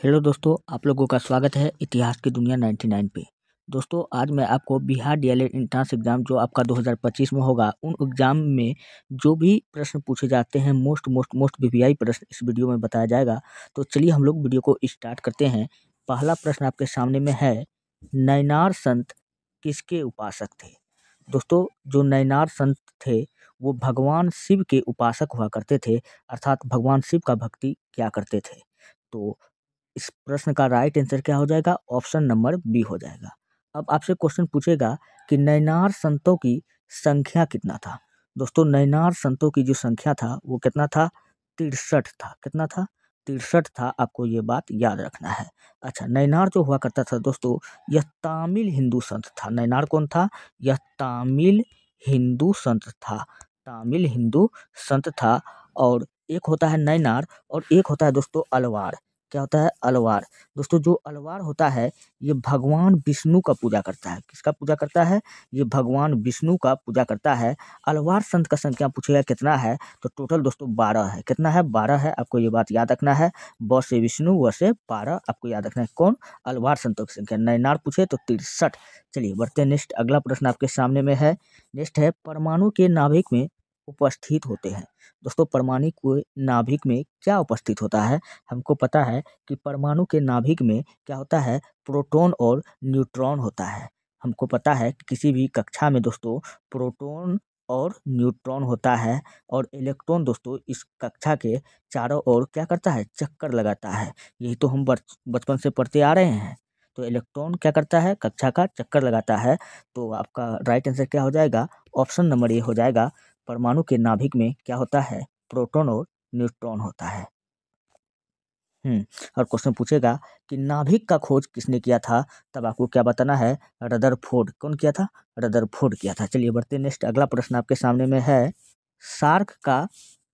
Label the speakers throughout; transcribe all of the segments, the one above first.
Speaker 1: Hello दोस्तों, आप लोगों का स्वागत है इतिहास की दुनिया 99 पे। दोस्तों, आज मैं आपको बिहार डीएलएड एंट्रेंस एग्ज़ाम जो आपका 2025 में होगा, उन एग्ज़ाम में जो भी प्रश्न पूछे जाते हैं मोस्ट वीवीआई प्रश्न इस वीडियो में बताया जाएगा। तो चलिए हम लोग वीडियो को स्टार्ट करते हैं। पहला प्रश्न आपके सामने में है, नैनार संत किसके उपासक थे? दोस्तों, जो नैनार संत थे वो भगवान शिव के उपासक हुआ करते थे, अर्थात भगवान शिव का भक्ति किया करते थे। तो इस प्रश्न का राइट आंसर क्या हो जाएगा? ऑप्शन नंबर बी हो जाएगा। अब आपसे क्वेश्चन पूछेगा कि नैनार संतों की संख्या कितना था? दोस्तों, नैनार संतों की जो संख्या था वो कितना था? 63 था। कितना था? 63 था। आपको ये बात याद रखना है। अच्छा, नैनार जो हुआ करता था दोस्तों, यह तामिल हिंदू संत था। नैनार कौन था? यह तामिल हिंदू संत था। तामिल हिंदू संत था। और एक होता है नैनार और एक होता है दोस्तों अलवार। क्या होता है? अलवार। दोस्तों, जो अलवार होता है ये भगवान विष्णु का पूजा करता है। किसका पूजा करता है? ये भगवान विष्णु का पूजा करता है। अलवार संत का संख्या पूछेगा कितना है, तो टोटल दोस्तों 12 है। कितना है? 12 है। आपको ये बात याद रखना है। ब से विष्णु, व से 12 आपको याद रखना है। कौन? अलवार संतों की संख्या। नैनार पूछे तो 63। चलिए बढ़ते हैं नेक्स्ट। अगला प्रश्न आपके सामने में है। नेक्स्ट है, परमाणु के नाभिक में उपस्थित होते हैं। दोस्तों, परमाणु के नाभिक में क्या उपस्थित होता है? हमको पता है कि परमाणु के नाभिक में क्या होता है? प्रोटॉन और न्यूट्रॉन होता है। हमको पता है कि किसी भी कक्षा में दोस्तों प्रोटॉन और न्यूट्रॉन होता है, और इलेक्ट्रॉन दोस्तों इस कक्षा के चारों ओर क्या करता है? चक्कर लगाता है। यही तो हम बचपन से पढ़ते आ रहे हैं। तो इलेक्ट्रॉन क्या करता है? कक्षा का चक्कर लगाता है। तो आपका राइट आंसर क्या हो जाएगा? ऑप्शन नंबर ए हो जाएगा। परमाणु के नाभिक में क्या होता है? प्रोटॉन और न्यूट्रॉन होता है। और क्वेश्चन पूछेगा कि नाभिक का खोज किसने किया था? तब आपको क्या बताना है? रदरफोर्ड। कौन किया था? रदरफोर्ड किया था। चलिए बढ़ते नेक्स्ट। अगला प्रश्न आपके सामने में है, सार्क का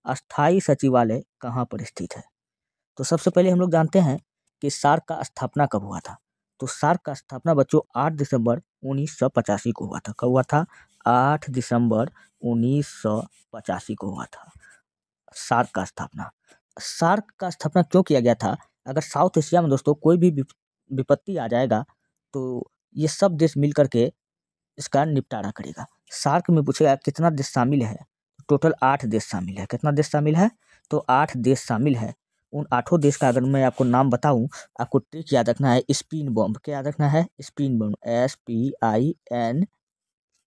Speaker 1: अस्थाई सचिवालय कहाँ पर स्थित है? तो सबसे पहले हम लोग जानते हैं कि सार्क का स्थापना कब हुआ था। तो सार्क का स्थापना बच्चों 8 दिसंबर 1985 को हुआ था। कब हुआ था? 8 दिसंबर 1985 को हुआ था सार्क का स्थापना। सार्क का स्थापना क्यों किया गया था? अगर साउथ एशिया में दोस्तों कोई भी विपत्ति आ जाएगा तो ये सब देश मिल करके इसका निपटारा करेगा। सार्क में पूछेगा कितना देश शामिल है? टोटल 8 देश शामिल है। कितना देश शामिल है? तो 8 देश शामिल है। उन 8 देश का अगर मैं आपको नाम बताऊं, आपको ट्रिक याद रखना है, स्पिन बॉम्ब। क्या याद रखना है? Spin bomb.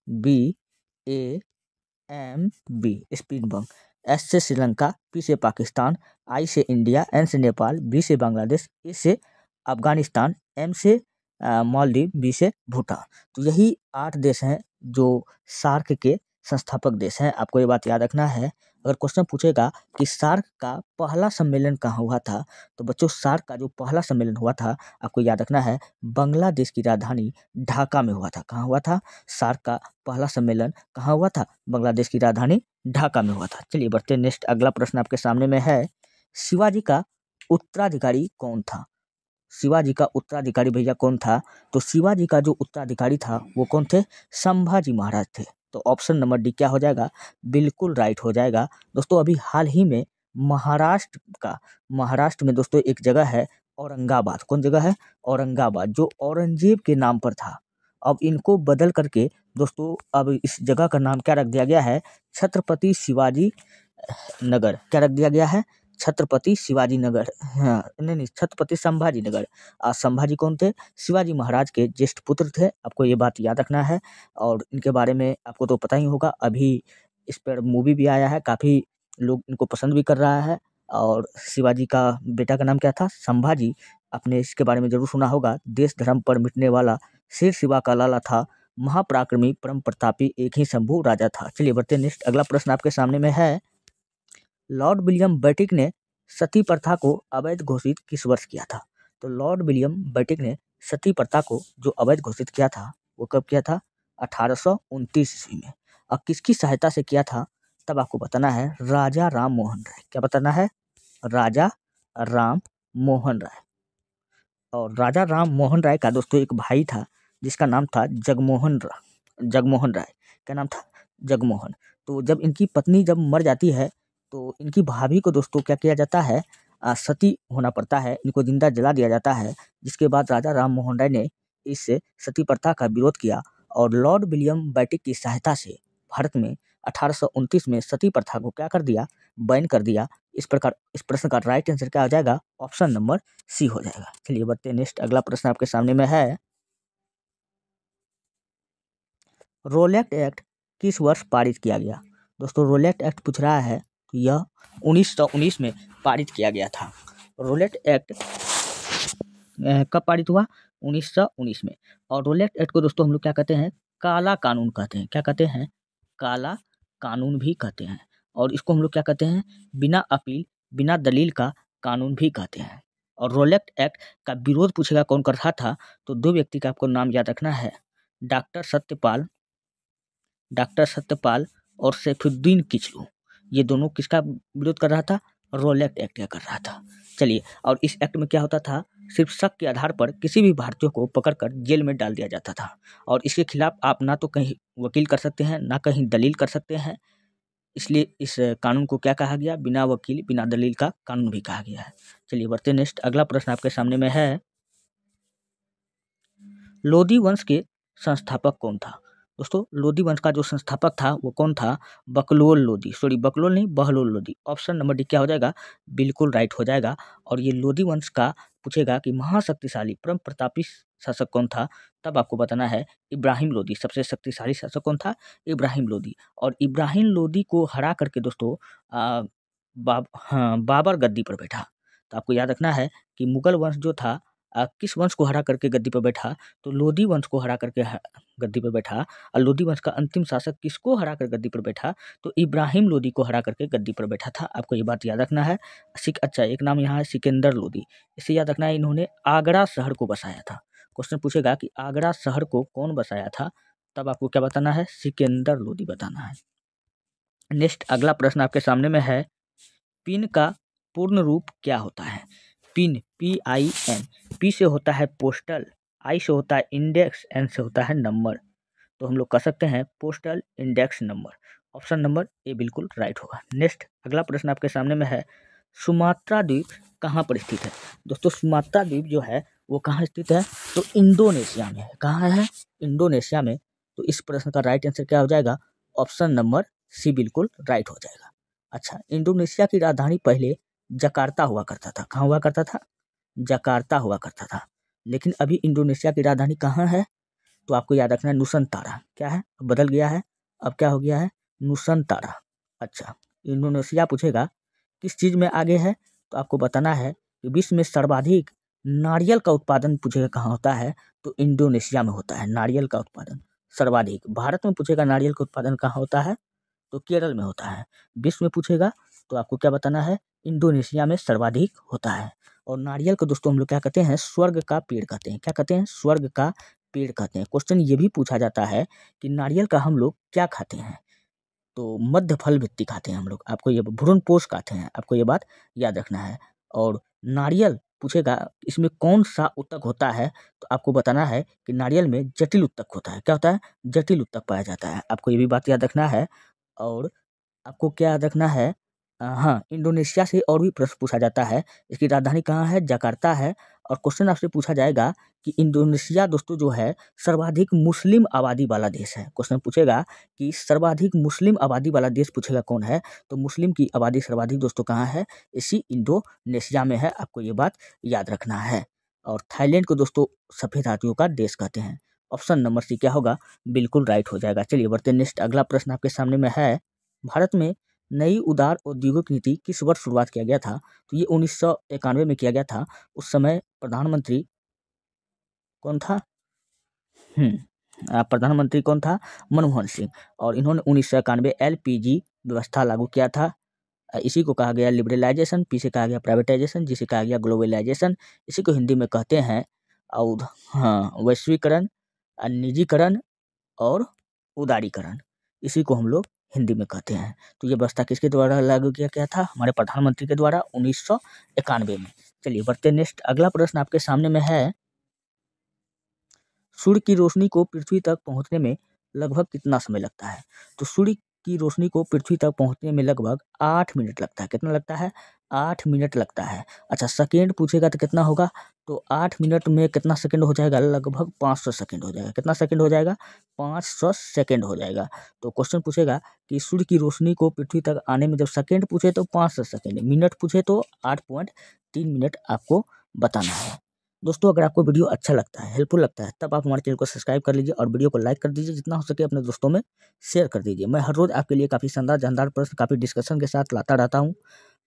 Speaker 1: SPINBAMB, spin bomb. S से श्रीलंका, पी से पाकिस्तान, आई से इंडिया, एन से नेपाल, बी से बांग्लादेश, ए से अफगानिस्तान, एम से मालदीव, बी से भूटान। तो यही 8 देश हैं जो सार्क के संस्थापक देश हैं। आपको ये बात याद रखना है। अगर क्वेश्चन पूछेगा कि सार्क का पहला सम्मेलन कहाँ हुआ था, तो बच्चों सार्क का जो पहला सम्मेलन हुआ था, आपको याद रखना है, बांग्लादेश की राजधानी ढाका में हुआ था। कहाँ हुआ था? सार्क का पहला सम्मेलन कहाँ हुआ था? बांग्लादेश की राजधानी ढाका में हुआ था। चलिए बढ़ते हैं नेक्स्ट। अगला प्रश्न आपके सामने में है, शिवाजी का उत्तराधिकारी कौन था? शिवाजी का उत्तराधिकारी भैया कौन था? तो शिवाजी का जो उत्तराधिकारी था वो कौन थे? संभाजी महाराज थे। तो ऑप्शन नंबर डी क्या हो जाएगा? बिल्कुल राइट हो जाएगा। दोस्तों, अभी हाल ही में महाराष्ट्र में दोस्तों एक जगह है औरंगाबाद। कौन जगह है? औरंगाबाद, जो औरंगजेब के नाम पर था। अब इनको बदल करके दोस्तों अब इस जगह का नाम क्या रख दिया गया है? छत्रपति शिवाजी नगर। क्या रख दिया गया है? छत्रपति शिवाजी नगर। हाँ, नहीं, छत्रपति संभाजी नगर। संभाजी कौन थे? शिवाजी महाराज के ज्येष्ठ पुत्र थे। आपको ये बात याद रखना है। और इनके बारे में आपको तो पता ही होगा, अभी इस पर मूवी भी आया है, काफ़ी लोग इनको पसंद भी कर रहा है। और शिवाजी का बेटा का नाम क्या था? संभाजी। आपने इसके बारे में जरूर सुना होगा। देश धर्म पर मिटने वाला शेर शिवा का लाला था, महापराक्रमी परम प्रतापी एक ही शंभू राजा था। चलिए बढ़ते नेक्स्ट। अगला प्रश्न आपके सामने में है, लॉर्ड विलियम बेटिक ने सती प्रथा को अवैध घोषित किस वर्ष किया था? तो लॉर्ड विलियम बेटिक ने सती प्रथा को जो अवैध घोषित किया था वो कब किया था? 1829 ईस्वी में। अब किसकी सहायता से किया था? तब आपको बताना है राजा राम मोहन राय। क्या बताना है? राजा राम मोहन राय। और राजा राम मोहन राय का दोस्तों एक भाई था जिसका नाम था जगमोहन राय। क्या नाम था? जगमोहन। तो जब इनकी पत्नी जब मर जाती है तो इनकी भाभी को दोस्तों क्या किया जाता है? सती होना पड़ता है, इनको जिंदा जला दिया जाता है, जिसके बाद राजा राम मोहन राय ने इस सती प्रथा का विरोध किया और लॉर्ड विलियम बेंटिक की सहायता से भारत में 1829 में सती प्रथा को क्या कर दिया, बैन कर दिया। इस प्रकार इस प्रश्न का राइट आंसर क्या हो जाएगा, ऑप्शन नंबर सी हो जाएगा। चलिए बढ़ते हैं नेक्स्ट, अगला प्रश्न आपके सामने में है, रोलेट एक्ट किस वर्ष पारित किया गया। दोस्तों रोलेट एक्ट पूछ रहा है, तो यह 1919 में पारित किया गया था। रोलेट एक्ट कब पारित हुआ, 1919 में। और रोलेट एक्ट को दोस्तों हम लोग क्या कहते हैं, काला कानून कहते हैं। क्या कहते हैं, काला कानून भी कहते हैं। और इसको हम लोग क्या कहते हैं, बिना अपील बिना दलील का कानून भी कहते हैं। और रोलेट एक्ट का विरोध पूछेगा कौन कर रहा था, तो दो व्यक्ति का आपको नाम याद रखना है, डॉक्टर सत्यपाल और सैफुद्दीन किचलू। ये दोनों किसका विरोध कर रहा था, रोलेट एक्ट का कर रहा था। चलिए, और इस एक्ट में क्या होता था, सिर्फ शक के आधार पर किसी भी भारतीय को पकड़कर जेल में डाल दिया जाता था। और इसके खिलाफ आप ना तो कहीं वकील कर सकते हैं, ना कहीं दलील कर सकते हैं। इसलिए इस कानून को क्या कहा गया, बिना वकील बिना दलील का कानून भी कहा गया है। चलिए बढ़ते नेक्स्ट, अगला प्रश्न आपके सामने में है, लोधी वंश के संस्थापक कौन था। दोस्तों लोधी वंश का जो संस्थापक था वो कौन था, बकलोल लोधी, सॉरी बकलोल नहीं, Bahlol Lodhi. Option number D क्या हो जाएगा, बिल्कुल राइट हो जाएगा। और ये लोधी वंश का पूछेगा कि महाशक्तिशाली परम प्रतापी शासक कौन था, तब आपको बताना है इब्राहिम लोधी। सबसे शक्तिशाली शासक कौन था, इब्राहिम लोधी। और इब्राहिम लोधी को हरा करके दोस्तों बाबर गद्दी पर बैठा। तो आपको याद रखना है कि मुगल वंश जो था किस वंश को हरा करके गद्दी पर बैठा, तो लोधी वंश को हरा करके गद्दी पर बैठा। और लोधी वंश का अंतिम शासक किसको हरा कर गद्दी पर बैठा, तो इब्राहिम लोधी को हरा करके गद्दी पर बैठा था। आपको ये बात याद रखना है। अच्छा, एक नाम यहाँ है सिकंदर लोधी, इसे याद रखना है, इन्होंने आगरा शहर को बसाया था। क्वेश्चन पूछेगा कि आगरा शहर को कौन बसाया था, तब आपको क्या बताना है, सिकंदर लोधी बताना है। नेक्स्ट अगला प्रश्न आपके सामने में है, पिन का पूर्ण रूप क्या होता है। पिन PIN, P से होता है पोस्टल, I से होता है इंडेक्स, N से होता है नंबर। तो हम लोग कह सकते हैं postal index number. Option number A बिल्कुल राइट होगा। नेक्स्ट अगला प्रश्न आपके सामने में है, सुमात्रा द्वीप कहाँ पर स्थित है। दोस्तों सुमात्रा द्वीप जो है वो कहाँ स्थित है, तो इंडोनेशिया में है। कहाँ है, इंडोनेशिया में। तो इस प्रश्न का राइट आंसर क्या हो जाएगा, ऑप्शन नंबर सी बिल्कुल राइट हो जाएगा। अच्छा, इंडोनेशिया की राजधानी पहले जकार्ता हुआ करता था। कहाँ हुआ करता था, जकार्ता हुआ करता था। लेकिन अभी इंडोनेशिया की राजधानी कहाँ है, तो आपको याद रखना है नुसंतारा। क्या है, बदल गया है, अब क्या हो गया है, नुसंतारा। अच्छा, इंडोनेशिया पूछेगा किस चीज़ में आगे है, तो आपको बताना है कि विश्व में सर्वाधिक नारियल का उत्पादन पूछेगा कहाँ होता है, तो इंडोनेशिया में होता है नारियल का उत्पादन सर्वाधिक। भारत में पूछेगा नारियल का उत्पादन कहाँ होता है, तो केरल में होता है। विश्व में पूछेगा तो आपको क्या बताना है, इंडोनेशिया में सर्वाधिक होता है। और नारियल को दोस्तों हम लोग क्या कहते हैं, स्वर्ग का पेड़ कहते हैं। क्या कहते हैं, स्वर्ग का पेड़ कहते हैं। क्वेश्चन ये भी पूछा जाता है कि नारियल का हम लोग क्या खाते हैं, तो मध्य फल भित्ति खाते हैं हम लोग, आपको ये भ्रूण पोष खाते हैं, आपको ये बात याद रखना है। और नारियल पूछेगा इसमें कौन सा उत्तक होता है, तो आपको बताना है कि नारियल में जटिल उत्तक होता है। क्या होता है, जटिल उत्तक पाया जाता है, आपको ये भी बात याद रखना है। और आपको क्या याद रखना है, हाँ इंडोनेशिया से और भी प्रश्न पूछा जाता है। इसकी राजधानी कहाँ है, जकार्ता है। और क्वेश्चन आपसे पूछा जाएगा कि इंडोनेशिया दोस्तों जो है सर्वाधिक मुस्लिम आबादी वाला देश है। क्वेश्चन पूछेगा कि सर्वाधिक मुस्लिम आबादी वाला देश पूछेगा कौन है, तो मुस्लिम की आबादी सर्वाधिक दोस्तों कहाँ है, इसी इंडोनेशिया में है। आपको ये बात याद रखना है। और थाईलैंड को दोस्तों सफ़ेद हाथियों का देश कहते हैं। ऑप्शन नंबर सी क्या होगा, बिल्कुल राइट हो जाएगा। चलिए बढ़ते नेक्स्ट, अगला प्रश्न आपके सामने में है, भारत में नई उदार औद्योगिक नीति किस वर्ष शुरुआत किया गया था, तो ये 1991 में किया गया था। उस समय प्रधानमंत्री कौन था, प्रधानमंत्री कौन था, मनमोहन सिंह। और इन्होंने 1991 LPG व्यवस्था लागू किया था। इसी को कहा गया लिबरलाइजेशन, पी से कहा गया प्राइवेटाइजेशन, जिसे कहा गया ग्लोबलाइजेशन। इसी को हिंदी में कहते हैं और वैश्वीकरण, निजीकरण और उदारीकरण। इसी को हम लोग हिंदी में कहते हैं। तो ये व्यवस्था किसके द्वारा लागू किया गया था, हमारे प्रधानमंत्री के द्वारा 1991 में। चलिए बढ़ते नेक्स्ट, अगला प्रश्न आपके सामने में है, सूर्य की रोशनी को पृथ्वी तक पहुंचने में लगभग कितना समय लगता है। तो सूर्य की रोशनी को पृथ्वी तक पहुंचने में लगभग 8 मिनट लगता है। कितना लगता है? 8 मिनट लगता है। अच्छा, सेकेंड पूछेगा तो कितना होगा? तो 8 मिनट में कितना सेकंड हो जाएगा? लगभग 500 सेकंड हो जाएगा। कितना सेकंड हो जाएगा? 500 सेकंड हो जाएगा। तो क्वेश्चन पूछेगा कि सूर्य की रोशनी को पृथ्वी तक आने में जब सेकंड पूछे तो 500 सेकंड, मिनट पूछे तो 8.3 मिनट आपको बताना है। दोस्तों, अगर आपको वीडियो अच्छा लगता है, हेल्पफुल लगता है, तब आप हमारे चैनल को सब्सक्राइब कर लीजिए और वीडियो को लाइक कर दीजिए। जितना हो सके अपने दोस्तों में शेयर कर दीजिए। मैं हर रोज़ आपके लिए काफ़ी शानदार जानदार प्रश्न, काफ़ी डिस्कशन के साथ लाता रहता हूँ।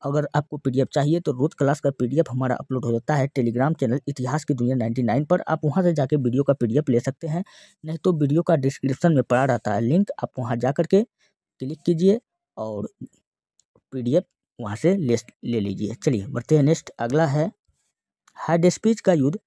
Speaker 1: अगर आपको पीडीएफ चाहिए तो रोज़ क्लास का पीडीएफ हमारा अपलोड हो जाता है टेलीग्राम चैनल इतिहास की दुनिया 99 पर। आप वहाँ से जाके वीडियो का पीडीएफ ले सकते हैं, नहीं तो वीडियो का डिस्क्रिप्शन में पड़ा रहता है लिंक, आप वहाँ जा करके क्लिक कीजिए और पीडीएफ वहाँ से ले लीजिए। चलिए बढ़ते हैं नेक्स्ट। अगला है, हाइडेस्पीच का युद्ध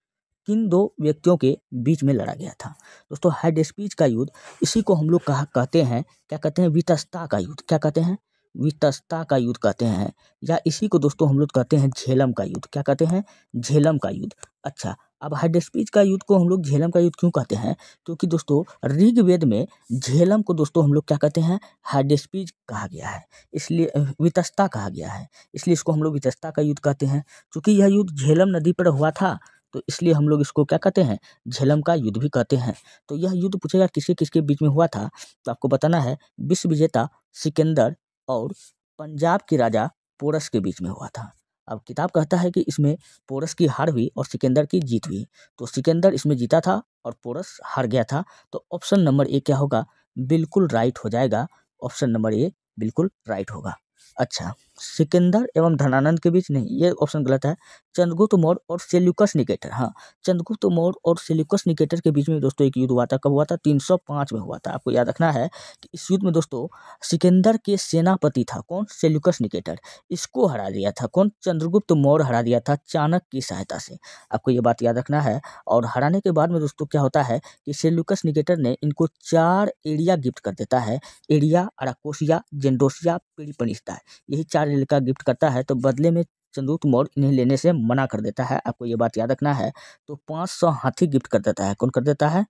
Speaker 1: किन दो व्यक्तियों के बीच में लड़ा गया था? दोस्तों, हाइडेस्पीच का युद्ध, इसी को हम लोग कहते हैं, क्या कहते हैं? वितस्ता का युद्ध। क्या कहते हैं? वितस्ता का युद्ध कहते हैं। या इसी को दोस्तों हम लोग कहते हैं झेलम का युद्ध। क्या कहते हैं? झेलम का युद्ध। अच्छा, अब हाइडेस्पीच का युद्ध को हम लोग झेलम का युद्ध क्यों कहते हैं? क्योंकि दोस्तों ऋग्वेद में झेलम को दोस्तों हम लोग क्या कहते हैं? हाइडेस्पीच कहा गया है, इसलिए वितस्ता कहा गया है, इसलिए इसको हम लोग वितस्ता का युद्ध कहते हैं। क्योंकि यह युद्ध झेलम नदी पर हुआ था, तो इसलिए हम लोग इसको क्या कहते हैं? झेलम का युद्ध भी कहते हैं। तो यह युद्ध पूछेगा किसके किसके बीच में हुआ था, तो आपको बताना है विश्व विजेता सिकंदर और पंजाब के राजा पोरस के बीच में हुआ था। अब किताब कहता है कि इसमें पोरस की हार हुई और सिकंदर की जीत हुई। तो सिकंदर इसमें जीता था और पोरस हार गया था। तो ऑप्शन नंबर ए क्या होगा? बिल्कुल राइट हो जाएगा। ऑप्शन नंबर ए बिल्कुल राइट होगा। अच्छा, सिकंदर एवं धनानंद के बीच नहीं, ये ऑप्शन गलत है। चंद्रगुप्त मौर्य और सेल्यूकस निकेटर, हाँ, चंद्रगुप्त मौर्य और सेल्यूकस निकेटर के बीच में दोस्तों एक युद्ध हुआ था। कब हुआ था? 305 में हुआ था। आपको याद रखना है कि इस युद्ध में दोस्तों सिकंदर के सेनापति था कौन? Seleucus Nicator. इसको हरा दिया था कौन? चंद्रगुप्त मौर्य हरा दिया था चाणक्य की सहायता से। आपको ये बात याद रखना है। और हराने के बाद में दोस्तों क्या होता है कि सेल्यूकस निकेटर ने इनको 4 एरिया गिफ्ट कर देता है। एरिया, अराकोसिया, जेंडोसिया, पेरिपनिस्ता, यही 4 एरिया गिफ्ट करता है। तो बदले में चंद्रगुप्त मौर्य इन्हें लेने से मना कर देता है। आपको ये बात याद रखना है। तो 500 हाथी गिफ्ट कर देता है। कौन कर देता है?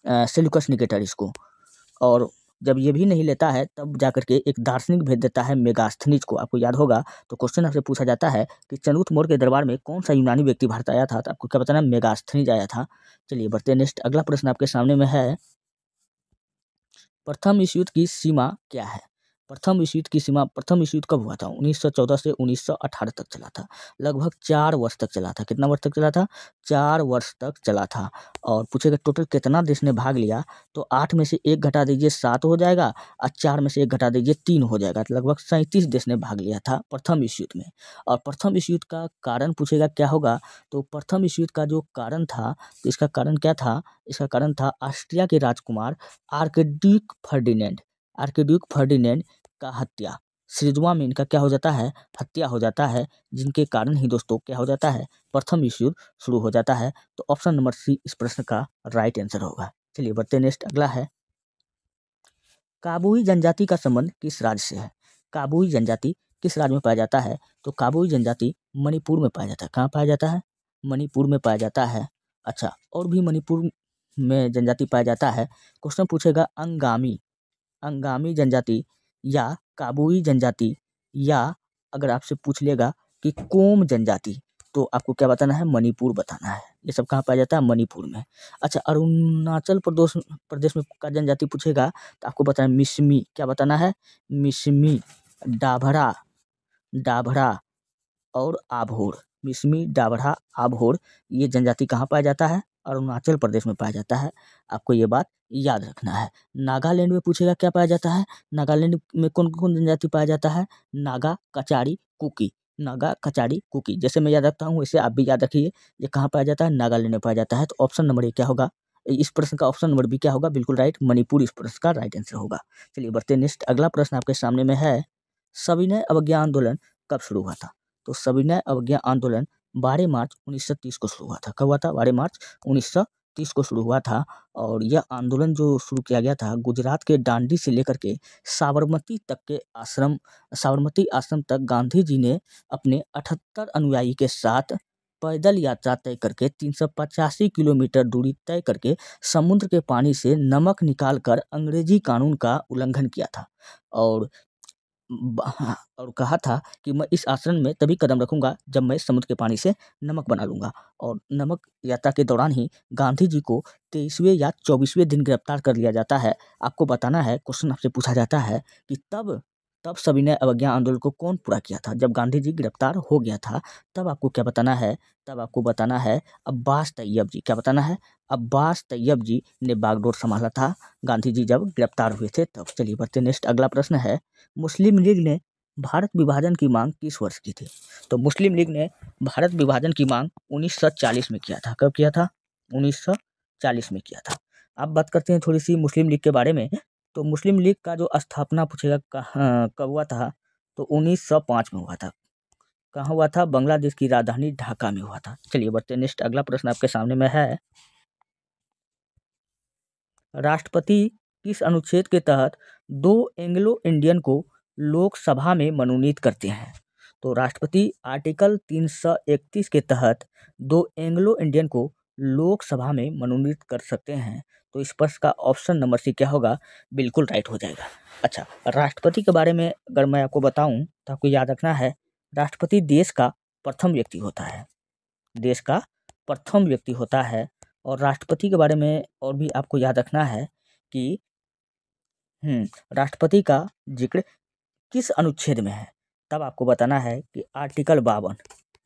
Speaker 1: सेल्यूकस निकेटर इसको। और जब ये भी नहीं लेता है तब जाकर के एक दार्शनिक भेज देता है मेगास्थनीज को। आपको याद होगा। तो क्वेश्चन आपसे पूछा जाता है कि चंद्रगुप्त मौर्य के दरबार में कौन सा यूनानी व्यक्ति भारत आया था? तो आपको क्या बताना है? मेगास्थनीज आया था। चलिए बढ़ते हैं नेक्स्ट। अगला प्रश्न आपके सामने में है, प्रथम विश्व युद्ध की सीमा क्या है? प्रथम विश्व युद्ध की सीमा, प्रथम विश्व युद्ध कब हुआ था? 1914 से 1918 तक चला था। लगभग 4 वर्ष तक चला था। कितना वर्ष तक चला था? 4 वर्ष तक चला था। और पूछेगा टोटल कितना देश ने भाग लिया? तो 8 में से 1 घटा दीजिए 7 हो जाएगा, और 4 में से 1 घटा दीजिए 3 हो जाएगा। तो लगभग 37 देश ने भाग लिया था प्रथम विश्व युद्ध में। और प्रथम विश्व युद्ध का कारण पूछेगा क्या होगा? तो प्रथम विश्व युद्ध का जो कारण था, तो इसका कारण क्या था? इसका कारण था ऑस्ट्रिया के राजकुमार आर्कड्यूक फर्डिनेंड, आर्कड्यूक फर्डिनेंड का हत्या। सिजवा में इनका क्या हो जाता है? हत्या हो जाता है, जिनके कारण ही दोस्तों क्या हो जाता है? प्रथम विश्व युद्ध शुरू हो जाता है। तो ऑप्शन नंबर सी इस प्रश्न का राइट आंसर होगा। चलिए बढ़ते नेक्स्ट। अगला है, काबुई जनजाति का संबंध किस राज्य से है? काबुई जनजाति किस राज्य में पाया जाता है? तो काबुई जनजाति मणिपुर में पाया जाता है। कहाँ पाया जाता है? मणिपुर में पाया जाता है। अच्छा, और भी मणिपुर में जनजाति पाया जाता है। क्वेश्चन पूछेगा अंगामी, अंगामी जनजाति या काबुई जनजाति, या अगर आपसे पूछ लेगा कि कोम जनजाति, तो आपको क्या बताना है? मणिपुर बताना है। ये सब कहाँ पाया जाता है? मणिपुर में। अच्छा, अरुणाचल प्रदेश प्रदेश में का जनजाति पूछेगा तो आपको बताना है मिसमी। क्या बताना है? मिसमी, डाभरा, डाभरा और आभोर। मिसमी, डाभरा, आभोर, ये जनजाति कहाँ पाया जाता है? अरुणाचल प्रदेश में पाया जाता है। आपको ये बात याद रखना है। नागालैंड में पूछेगा क्या पाया जाता है? नागालैंड में कौन कौन जनजाति पाया जाता है? नागा, कचारी, कुकी। नागा, कचारी, कुकी, जैसे मैं याद रखता हूँ वैसे आप भी याद रखिए। ये कहाँ पाया जाता है? नागालैंड में पाया जाता है। तो ऑप्शन नंबर ए क्या होगा? इस प्रश्न का ऑप्शन नंबर बी क्या होगा? बिल्कुल राइट, मणिपुर इस प्रश्न का राइट आंसर होगा। चलिए बढ़ते नेक्स्ट। अगला प्रश्न आपके सामने में है, सविनय अवज्ञा आंदोलन कब शुरू हुआ था? तो सविनय अवज्ञा आंदोलन 12 मार्च 1930 को शुरू हुआ था। कब हुआ था? 12 मार्च 1930 को शुरू हुआ था। और यह आंदोलन जो शुरू किया गया था गुजरात के दांडी से लेकर के साबरमती तक के आश्रम, साबरमती आश्रम तक गांधी जी ने अपने 78 अनुयायी के साथ पैदल यात्रा तय करके 385 किलोमीटर दूरी तय करके समुद्र के पानी से नमक निकालकर अंग्रेजी कानून का उल्लंघन किया था। और हाँ, और कहा था कि मैं इस आश्रम में तभी कदम रखूंगा जब मैं समुद्र के पानी से नमक बना लूंगा। और नमक यात्रा के दौरान ही गांधी जी को 23वें या 24वें दिन गिरफ्तार कर लिया जाता है। आपको बताना है, क्वेश्चन आपसे पूछा जाता है कि तब तब सविनय अवज्ञा आंदोलन को कौन पूरा किया था? जब गांधी जी गिरफ्तार हो गया था तब आपको क्या बताना है? तब आपको बताना है अब्बास तैयब जी। क्या बताना है? अब्बास तैयब जी ने बागडोर संभाला था गांधी जी जब गिरफ्तार हुए थे तब। चलिए बढ़ते नेक्स्ट, अगला प्रश्न है, मुस्लिम लीग ने भारत विभाजन की मांग किस वर्ष की थी? तो मुस्लिम लीग ने भारत विभाजन की मांग 1940 में किया था। कब किया था? 1940 में किया था। अब बात करते हैं थोड़ी सी मुस्लिम लीग के बारे में। तो मुस्लिम लीग का जो स्थापना पूछेगा कब हुआ था? तो 1905 में हुआ था। कहाँ हुआ था? बांग्लादेश की राजधानी ढाका में हुआ था। चलिए बढ़ते हैं नेक्स्ट, अगला प्रश्न आपके सामने में है, राष्ट्रपति किस अनुच्छेद के तहत दो एंग्लो इंडियन को लोकसभा में मनोनीत करते हैं? तो राष्ट्रपति आर्टिकल 331 के तहत दो एंग्लो इंडियन को लोकसभा में मनोनीत कर सकते हैं। तो इस प्रश्न का ऑप्शन नंबर सी क्या होगा? बिल्कुल राइट हो जाएगा। अच्छा, राष्ट्रपति के बारे में अगर मैं आपको बताऊं तो आपको याद रखना है, राष्ट्रपति देश का प्रथम व्यक्ति होता है। देश का प्रथम व्यक्ति होता है। और राष्ट्रपति के बारे में और भी आपको याद रखना है कि राष्ट्रपति का जिक्र किस अनुच्छेद में है? तब आपको बताना है कि आर्टिकल 52।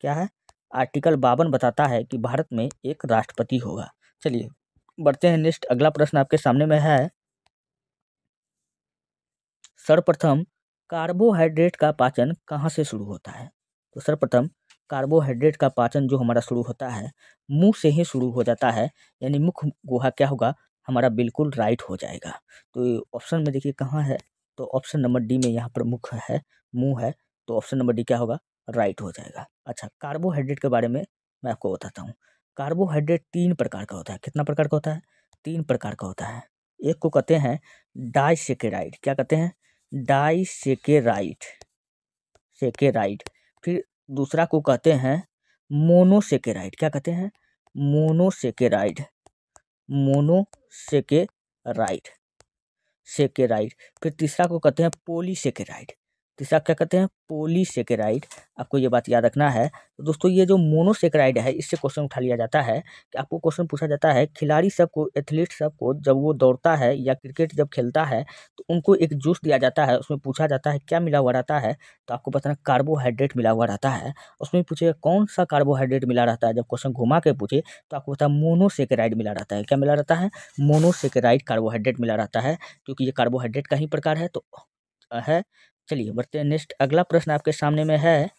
Speaker 1: क्या है? आर्टिकल 52 बताता है कि भारत में एक राष्ट्रपति होगा। चलिए बढ़ते हैं नेक्स्ट, अगला प्रश्न आपके सामने में है, सर्वप्रथम कार्बोहाइड्रेट का पाचन कहाँ से शुरू होता है? तो सर्वप्रथम कार्बोहाइड्रेट का पाचन जो हमारा शुरू होता है मुंह से ही शुरू हो जाता है, यानी मुख गुहा क्या होगा हमारा? बिल्कुल राइट हो जाएगा। तो ऑप्शन में देखिए कहाँ है, तो ऑप्शन नंबर डी में यहाँ पर मुख है, मुंह है, तो ऑप्शन नंबर डी क्या होगा? राइट हो जाएगा। अच्छा, कार्बोहाइड्रेट के बारे में मैं आपको बताता हूँ। कार्बोहाइड्रेट 3 प्रकार का होता है। कितना प्रकार का होता है? 3 प्रकार का होता है। एक को कहते हैं डाइसेकेराइड। क्या कहते हैं? Disaccharide, saccharide. फिर दूसरा को कहते हैं मोनोसेकेराइड। क्या कहते हैं? Monosaccharide, monosaccharide, saccharide. फिर तीसरा को कहते हैं पॉलीसेकेराइड। तीसरा क्या कहते हैं? पॉलीसेकेराइड। आपको ये बात याद रखना है। तो दोस्तों ये जो मोनोसेकेराइड है इससे क्वेश्चन उठा लिया जाता है कि आपको क्वेश्चन पूछा जाता है, खिलाड़ी सबको, एथलीट सबको जब वो दौड़ता है या क्रिकेट जब खेलता है तो उनको एक जूस दिया जाता है, उसमें पूछा जाता है क्या मिला हुआ रहता है? तो आपको बताना कार्बोहाइड्रेट मिला हुआ रहता है। उसमें पूछेगा कौन सा कार्बोहाइड्रेट मिला रहता है, जब क्वेश्चन घुमा के पूछे तो आपको बता मोनोसेकेराइड मिला रहता है। क्या मिला रहता है? मोनोसेकेराइड कार्बोहाइड्रेट मिला रहता है, क्योंकि ये कार्बोहाइड्रेट का ही प्रकार है तो है। चलिए बढ़ते हैं नेक्स्ट, अगला प्रश्न आपके सामने में है,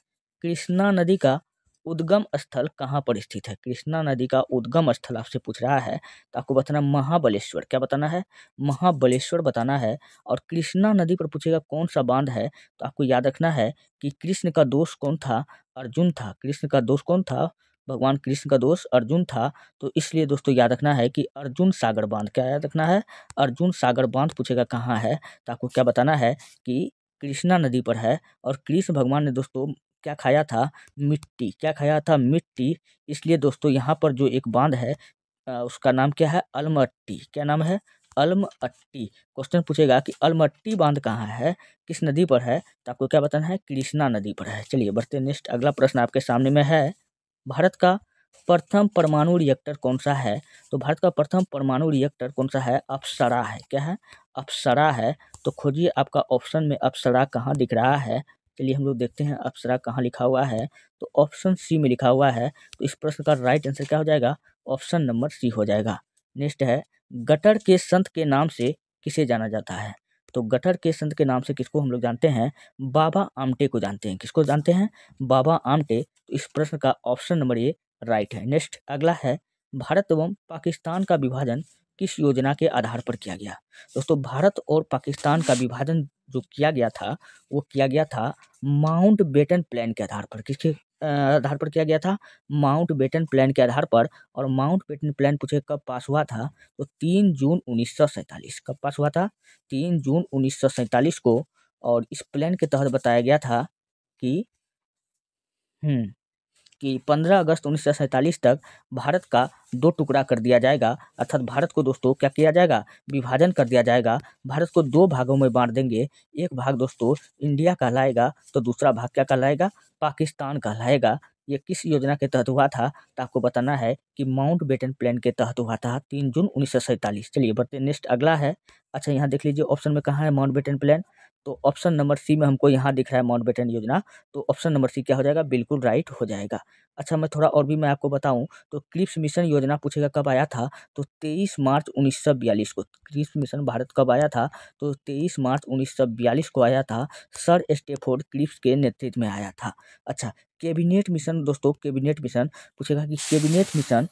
Speaker 1: कृष्णा नदी का उद्गम स्थल कहाँ पर स्थित है? कृष्णा नदी का उद्गम स्थल आपसे पूछ रहा है तो आपको बताना महाबलेश्वर। क्या बताना है? महाबलेश्वर बताना है। और कृष्णा नदी पर पूछेगा कौन सा बांध है, तो आपको याद रखना है कि कृष्ण का दोस्त कौन था? अर्जुन था। कृष्ण का दोस्त कौन था? भगवान कृष्ण का दोस्त अर्जुन था। तो इसलिए दोस्तों याद रखना है कि अर्जुन सागर बांध। क्या याद रखना है? अर्जुन सागर बांध पूछेगा कहाँ है, तो आपको क्या बताना है कि कृष्णा नदी पर है। और कृष्ण भगवान ने दोस्तों क्या खाया था? मिट्टी। क्या खाया था? मिट्टी। इसलिए दोस्तों यहाँ पर जो एक बांध है उसका नाम क्या है? अलमट्टी। क्या नाम है? अलमट्टी। क्वेश्चन पूछेगा कि अलमट्टी बांध कहाँ है, किस नदी पर है, तो आपको क्या बताना है? कृष्णा नदी पर है। चलिए बढ़ते नेक्स्ट, अगला प्रश्न आपके सामने में है, भारत का प्रथम परमाणु रिएक्टर कौन सा है? तो भारत का प्रथम परमाणु रिएक्टर कौन सा है? अप्सरा है। क्या है? अप्सरा है। तो खोजिए आपका ऑप्शन में अप्सरा कहाँ दिख रहा है। चलिए हम लोग देखते हैं अप्सरा कहाँ लिखा हुआ है। तो ऑप्शन सी में लिखा हुआ है। तो इस प्रश्न का राइट आंसर क्या हो जाएगा? ऑप्शन नंबर सी हो जाएगा। नेक्स्ट है, गटर के संत के नाम से किसे जाना जाता है? तो गटर के संत के नाम से किसको हम लोग जानते हैं? बाबा आमटे को जानते हैं। किसको जानते हैं? बाबा आमटे। तो इस प्रश्न का ऑप्शन नंबर ए राइट है। नेक्स्ट अगला है, भारत एवं पाकिस्तान का विभाजन किस योजना के आधार पर किया गया? दोस्तों भारत और पाकिस्तान का विभाजन जो किया गया था वो किया गया था माउंट बेटन प्लान के आधार पर। किसके आधार पर किया गया था? माउंट बेटन प्लान के आधार पर। और माउंट बेटन प्लान पूछे कब पास हुआ था? तो 3 जून 1947। कब पास हुआ था? 3 जून 1947 को। और इस प्लान के तहत बताया गया था कि कि 15 अगस्त 1947 तक भारत का 2 टुकड़ा कर दिया जाएगा, अर्थात भारत को दोस्तों क्या किया जाएगा, विभाजन कर दिया जाएगा। भारत को 2 भागों में बाँट देंगे। एक भाग दोस्तों इंडिया कहलाएगा, तो दूसरा भाग क्या कहलाएगा, पाकिस्तान कहलाएगा। ये किस योजना के तहत हुआ था, तो आपको बताना है कि माउंटबेटन प्लान के तहत हुआ था 3 जून 1947। चलिए बढ़ते हैं, नेक्स्ट अगला है। अच्छा, यहाँ देख लीजिए ऑप्शन में कहाँ है माउंटबेटन प्लान, तो ऑप्शन नंबर सी में हमको यहाँ दिख रहा है माउंटबेटन योजना, तो ऑप्शन नंबर सी क्या हो जाएगा, बिल्कुल राइट हो जाएगा। अच्छा, मैं थोड़ा और भी मैं आपको बताऊँ तो क्रिप्स मिशन योजना पूछेगा कब आया था, तो 23 मार्च 1942 को क्रिप्स मिशन भारत कब आया था, तो 23 मार्च 1942 को आया था। सर स्टेफोर्ड क्रिप्स के नेतृत्व में आया था। अच्छा, कैबिनेट मिशन दोस्तों, कैबिनेट मिशन पूछेगा कि कैबिनेट मिशन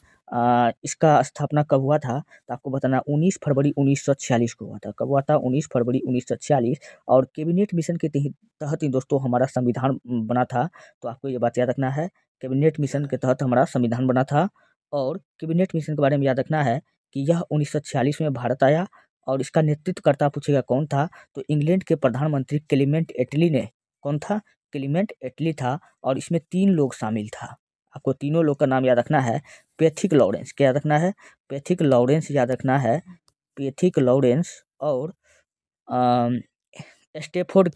Speaker 1: इसका स्थापना कब हुआ था, तो आपको बताना 19 फरवरी 1946 को हुआ था। कब हुआ था, 19 फरवरी 1946। और कैबिनेट मिशन के तहत ही दोस्तों हमारा संविधान बना था, तो आपको ये बात याद रखना है, कैबिनेट मिशन के तहत हमारा संविधान बना था। और कैबिनेट मिशन के बारे में याद रखना है कि यह 1946 में भारत आया, और इसका नेतृत्वकर्ता पूछेगा कौन था, तो इंग्लैंड के प्रधानमंत्री क्लेमेंट एटली ने, कौन था, क्लेमेंट एटली था। और इसमें 3 लोग शामिल था, आपको तीनों लोग का नाम याद रखना है। पैथिक लॉरेंस, क्या याद रखना है, पैथिक लॉरेंस याद रखना है, पैथिक लॉरेंस। और स्टेफोर्ड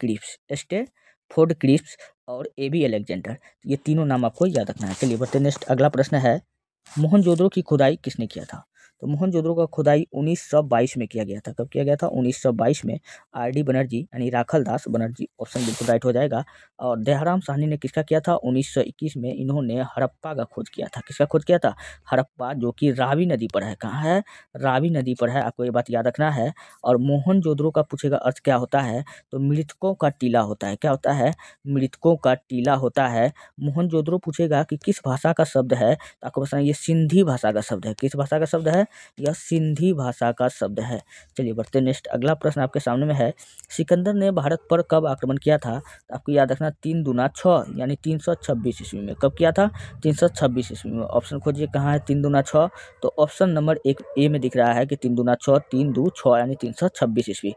Speaker 1: क्रिप्स और एबी अलेक्जेंडर, ये तीनों नाम आपको याद रखना है। चलिए बढ़ते नेक्स्ट अगला प्रश्न है, मोहनजोदड़ो की खुदाई किसने किया था, तो मोहनजोदड़ो का खुदाई 1922 में किया गया था। कब किया गया था, 1922 में। आर.डी. बनर्जी यानी राखल दास बनर्जी, ऑप्शन बिल्कुल राइट हो जाएगा। और दयाराम साहनी ने किसका किया था, 1921 में इन्होंने हड़प्पा का खोज किया था। किसका खोज किया था, हड़प्पा, जो कि रावी नदी पर है। कहाँ है, रावी नदी पर है, आपको ये बात याद रखना है। और मोहनजोदड़ो का पूछेगा अर्थ क्या होता है, तो मृतकों का टीला होता है। क्या होता है, मृतकों का टीला होता है। मोहनजोदड़ो पूछेगा कि किस भाषा का शब्द है, तो आपको बताना ये सिंधी भाषा का शब्द है। किस भाषा का शब्द है, यह सिंधी भाषा का शब्द है। चलिए बढ़ते नेक्स्ट अगला प्रश्न आपके सामने में है, सिकंदर ने भारत पर कब आक्रमण किया था, तो आपको याद रखना 3 दूना 6 यानी 326 ईस्वी में। कब किया था, 326 ईस्वी में। ऑप्शन खोजिए कहाँ है 3 दूना 6, तो ऑप्शन नंबर 1 ए में दिख रहा है कि 3 दूना 6, 3 दू 6 यानी 326 ईस्वी,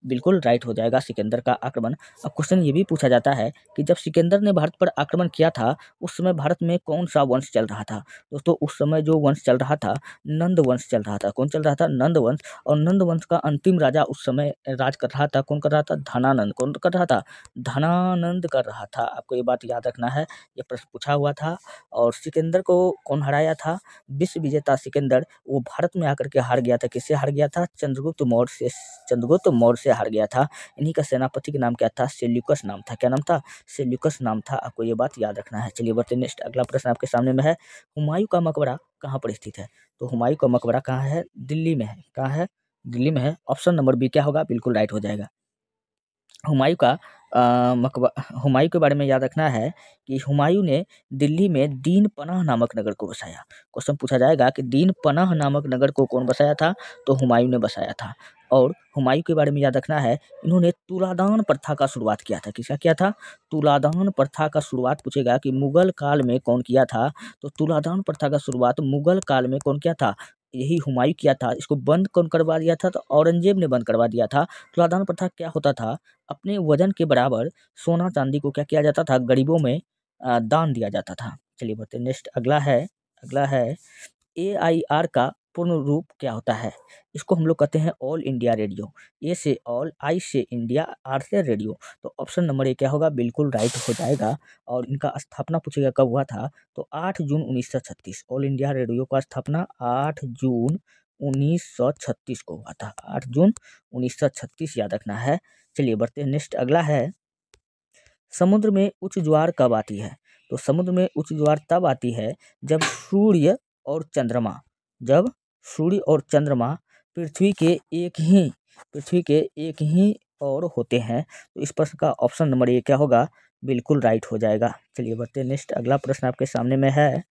Speaker 1: बिल्कुल राइट हो जाएगा सिकंदर का आक्रमण। अब क्वेश्चन ये भी पूछा जाता है कि जब सिकंदर ने भारत पर आक्रमण किया था, उस समय भारत में कौन सा वंश चल रहा था। दोस्तों उस समय जो वंश चल रहा था, नंद वंश चल रहा था। कौन चल रहा था, नंद वंश। और नंद वंश का अंतिम राजा उस समय राज कर रहा था, कौन कर रहा था, धनानंद। कौन कर रहा था, धनानंद कर रहा था। आपको ये बात याद रखना है, ये प्रश्न पूछा हुआ था। और सिकंदर को कौन हराया था, विश्व विजेता सिकंदर, वो भारत में आकर के हार गया था। किससे हार गया था, चंद्रगुप्त मौर्य से हार गया था। इन्हीं का सेनापति का नाम क्या था, सेल्यूकस नाम था। क्या नाम था, सेल्यूकस नाम था। आपको ये बात याद रखना है। चलिए बढ़ते नेक्स्ट अगला प्रश्न आपके सामने में है, हुमायूं का मकबरा कहाँ पर स्थित है, तो हुमायूं का मकबरा कहाँ है, दिल्ली में है। कहाँ है, दिल्ली में है। ऑप्शन नंबर बी क्या होगा, बिल्कुल राइट हो जाएगा। हुमायूं का हुमायूं के बारे में याद रखना है कि हुमायूं ने दिल्ली में दीन पनाह नामक नगर को बसाया। क्वेश्चन पूछा जाएगा कि दीन पनाह नामक नगर को कौन बसाया था, तो हुमायूं ने बसाया था। और हुमायूं के बारे में याद रखना है, इन्होंने तुलादान प्रथा का शुरुआत किया था। किसका किया था, तुलादान प्रथा का शुरुआत पूछेगा कि मुगल काल में कौन किया था, तो तुलादान प्रथा का शुरुआत मुगल काल में कौन किया था, यही हुमायूं किया था। इसको बंद कौन करवा दिया था, तो औरंगजेब ने बंद करवा दिया था। तुलादान प्रथा क्या होता था, अपने वजन के बराबर सोना चांदी को क्या किया जाता था, गरीबों में दान दिया जाता था। चलिए बढ़ते नेक्स्ट अगला है AIR का पूर्ण रूप क्या होता है, इसको हम लोग कहते हैं ऑल इंडिया रेडियो। ए से ऑल, आई से इंडिया, आर से रेडियो, तो ऑप्शन नंबर ए क्या होगा, बिल्कुल राइट हो जाएगा। और इनका स्थापना पूछेगा कब हुआ था, तो 8 जून 1936। ऑल इंडिया रेडियो का स्थापना 8 जून 1936 को हुआ था। 8 जून 1936 याद रखना है। चलिए बढ़ते हैं नेक्स्ट अगला है, समुद्र में उच्च ज्वार कब आती है, तो समुद्र में उच्च ज्वार तब आती है जब सूर्य और चंद्रमा जब सूर्य और चंद्रमा पृथ्वी के एक ही और होते हैं। तो इस प्रश्न का ऑप्शन नंबर ए क्या होगा, बिल्कुल राइट हो जाएगा। चलिए बढ़ते हैं नेक्स्ट अगला प्रश्न आपके सामने में है,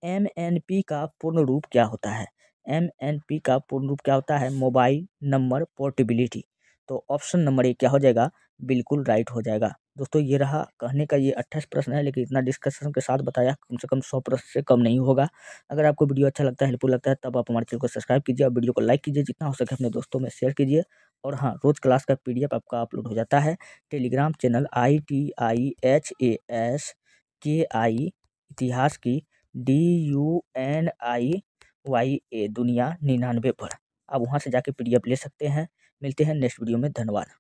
Speaker 1: MNP का पूर्ण रूप क्या होता है, MNP का पूर्ण रूप क्या होता है, मोबाइल नंबर पोर्टेबिलिटी। तो ऑप्शन नंबर ए क्या हो जाएगा, बिल्कुल राइट हो जाएगा। दोस्तों ये रहा कहने का, ये 28 प्रश्न है, लेकिन इतना डिस्कशन के साथ बताया, कम से कम 100 प्रश्न से कम नहीं होगा। अगर आपको वीडियो अच्छा लगता है, हेल्पफुल लगता है, तब आप हमारे चैनल को सब्सक्राइब कीजिए और वीडियो को लाइक कीजिए, जितना हो सके अपने दोस्तों में शेयर कीजिए। और हाँ, रोज़ क्लास का PDF आपका अपलोड हो जाता है टेलीग्राम चैनल ITIHASKI इतिहास की DUNIYA दुनिया 99 पर। आप वहाँ से जाके PDF ले सकते हैं। मिलते हैं नेक्स्ट वीडियो में। धन्यवाद।